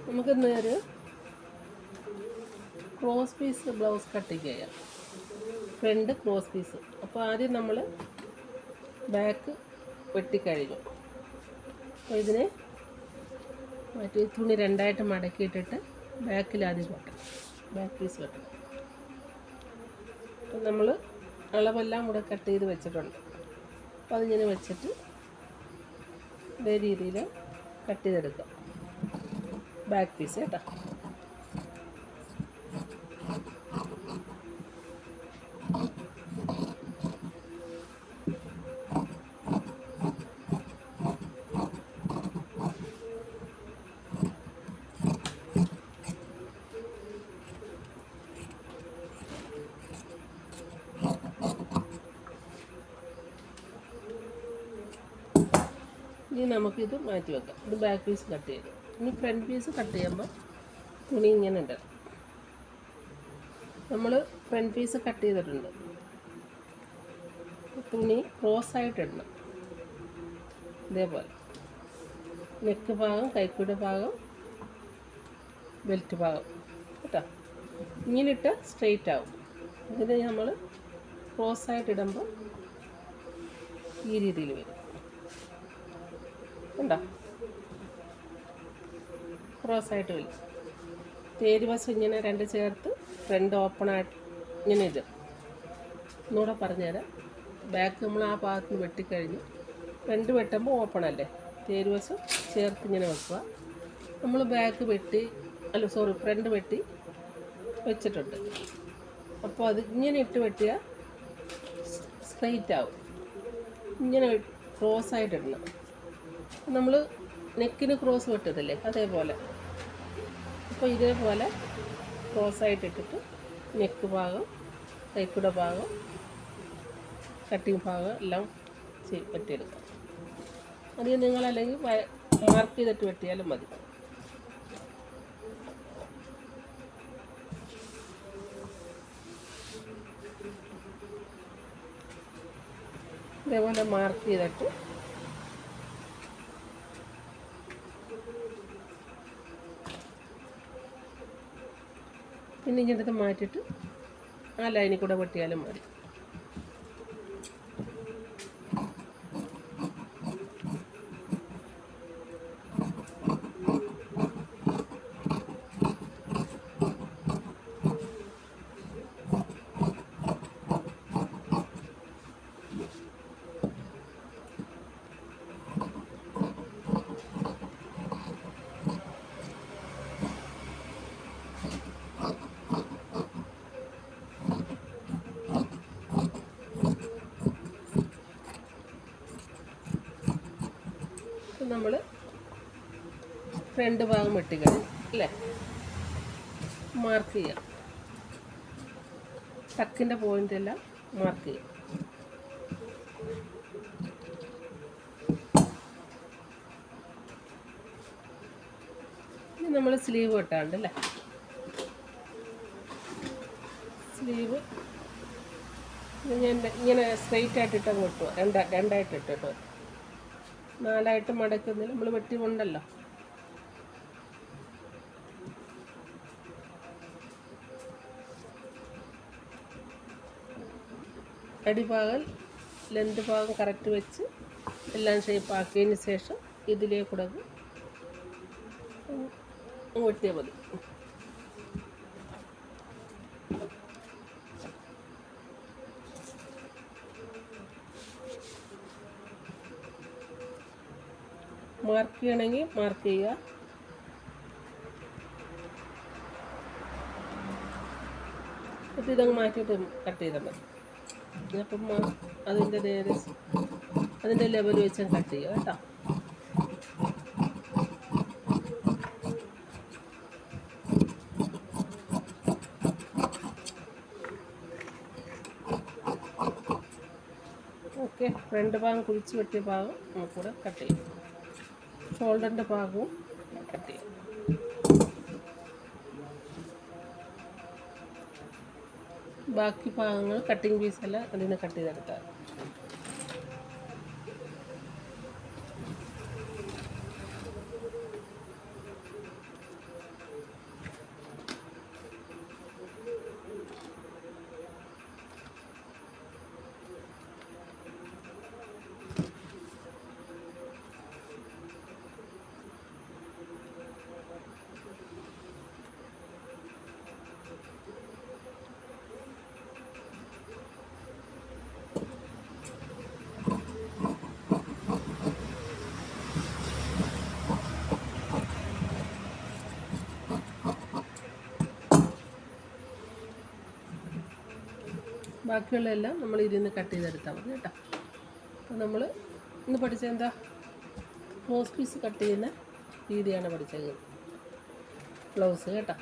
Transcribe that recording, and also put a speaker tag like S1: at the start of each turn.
S1: നമുക്കിന്ന് ഒരു cross piece blouse cutting ചെയ്യാം. Front cross piece. അപ്പോൾ ആദ്യം നമ്മൾ ബാക്ക് വെട്ടിക്കഴിഞ്ഞു. അപ്പോൾ ഇതിനെ മറ്റേ തുണി രണ്ടായിട്ട് മടക്കിയിട്ടിട്ട് ബാക്കിൽ ആദ്യം വെട്ടണം. ബാക്ക് പീസ് വെട്ടണം. അപ്പം നമ്മൾ അളവെല്ലാം കൂടെ കട്ട് ചെയ്ത് വെച്ചിട്ടുണ്ട്. അപ്പോൾ അതിങ്ങനെ വെച്ചിട്ട് ഇതേ രീതിയിൽ കട്ട് ചെയ്തെടുക്കാം. ബാക്ക് പീസ് കേട്ടോ. ഇനി നമുക്കിത് മാറ്റി വെക്കാം. ഇത് ബാക്ക് പീസ് കട്ട് ചെയ്തു. ഇനി ഫ്രണ്ട് പീസ് കട്ട് ചെയ്യുമ്പോൾ തുണി ഇങ്ങനെ ഉണ്ട്. നമ്മൾ ഫ്രണ്ട് പീസ് കട്ട് ചെയ്തിട്ടുണ്ട്. തുണി ക്രോസായിട്ടിടണം. ഇതേപോലെ നെക്ക് ഭാഗം, കൈക്കുട ഭാഗം, ബെൽറ്റ് ഭാഗം കേട്ടോ. ഇങ്ങനെ ഇട്ട് സ്ട്രെയിറ്റ് ആവും. ഇതിനെ നമ്മൾ ക്രോസായിട്ടിടുമ്പോൾ ഈ രീതിയിൽ വരും. ഉണ്ടോ? ക്രോസായിട്ട് വരും. തേരുവശം ഇങ്ങനെ രണ്ട് ചേർത്ത് ഫ്രണ്ട് ഓപ്പണായിട്ട് ഇങ്ങനെ ഇത് ഒന്നുകൂടെ പറഞ്ഞുതരാം. ബാക്ക് നമ്മൾ ആ ഭാഗത്ത് നിന്ന് വെട്ടിക്കഴിഞ്ഞു. ഫ്രണ്ട് വെട്ടുമ്പോൾ ഓപ്പൺ അല്ലേ, തേരുവശം ചേർത്ത് ഇങ്ങനെ വെക്കുക. നമ്മൾ ബാക്ക് വെട്ടി ഫ്രണ്ട് വെട്ടി വെച്ചിട്ടുണ്ട്. അപ്പോൾ അത് ഇങ്ങനെ ഇട്ട് വെട്ടിയാൽ സ്ട്രെയിറ്റ് ആവും. ഇങ്ങനെ ക്രോസായിട്ടിടണം. നമ്മൾ നെക്കിന് ക്രോസ് വെട്ടത്തില്ലേ, അതേപോലെ. അപ്പോൾ ഇതേപോലെ ക്രോസായിട്ടിട്ടിട്ട് നെക്ക് ഭാഗം, കൈക്കുട ഭാഗം, കട്ടിങ് ഭാഗം എല്ലാം വെട്ടിയെടുക്കാം. അത് നിങ്ങളല്ലെങ്കിൽ മാർക്ക് ചെയ്തിട്ട് വെട്ടിയാലും മതി. ഇതേപോലെ മാർക്ക് ചെയ്തിട്ട് പിന്നെ ഇങ്ങനത്തെ മാറ്റിയിട്ട് ആ ലൈനിൽ കൂടെ വെട്ടിയാലും മതി. നമ്മൾ ഫ്രണ്ട് ഭാഗം വെട്ടിക്കഴിഞ്ഞു അല്ലേ, മാർക്ക് ചെയ്യാം. ടക്കിൻ്റെ പോയിൻ്റ് എല്ലാം മാർക്ക് ചെയ്യാം. ഇനി നമ്മൾ സ്ലീവ് വെട്ടാണ്ട് അല്ലേ. സ്ലീവ് ഞാൻ ഇങ്ങനെ സ്ട്രെയിറ്റ് ആയിട്ടിട്ടങ്ങ് വെട്ടുക. രണ്ടായിട്ട് ഇട്ടിട്ട് നാലായിട്ട് മടക്കുന്നില്ല, നമ്മൾ വെട്ടി കൊണ്ടല്ലോ. അടിഭാഗം ലെന്ത് ഭാഗം കറക്റ്റ് വെച്ച് എല്ലാം ഷേപ്പ് ആക്കിയതിന് ശേഷം ഇതിലേക്കൂടെ വെട്ടിയാൽ മതി. മാർക്ക് ചെയ്യണമെങ്കിൽ മാർക്ക് ചെയ്യുക. എന്നിട്ട് ഇതങ്ങ് മാറ്റിയിട്ട് കട്ട് ചെയ്താൽ മതി. അപ്പം അതിൻ്റെ ലെവൽ വെച്ച് കട്ട് ചെയ്യുക കേട്ടോ. ഓക്കെ. ഫ്രണ്ട് ഭാഗം കുഴിച്ച് വെട്ടിയ ഭാഗം നമുക്കൂടെ കട്ട് ചെയ്യും. ഷോൾഡറിൻ്റെ ഭാഗവും കട്ട് ചെയ്യും. ബാക്കി ഭാഗങ്ങൾ കട്ടിങ് പീസെല്ലാം അതിന് കട്ട് ചെയ്തെടുത്താൽ. ബാക്കിയുള്ള എല്ലാം നമ്മൾ ഇതിന്ന് കട്ട് ചെയ്തെടുത്താൽ മതി കേട്ടോ. അപ്പോൾ നമ്മൾ ഇന്ന് പഠിച്ചത് എന്താ, ക്രോസ് പീസ് കട്ട് ചെയ്യുന്ന രീതിയാണ് പഠിച്ചത്, ബ്ലൗസ് കേട്ടോ.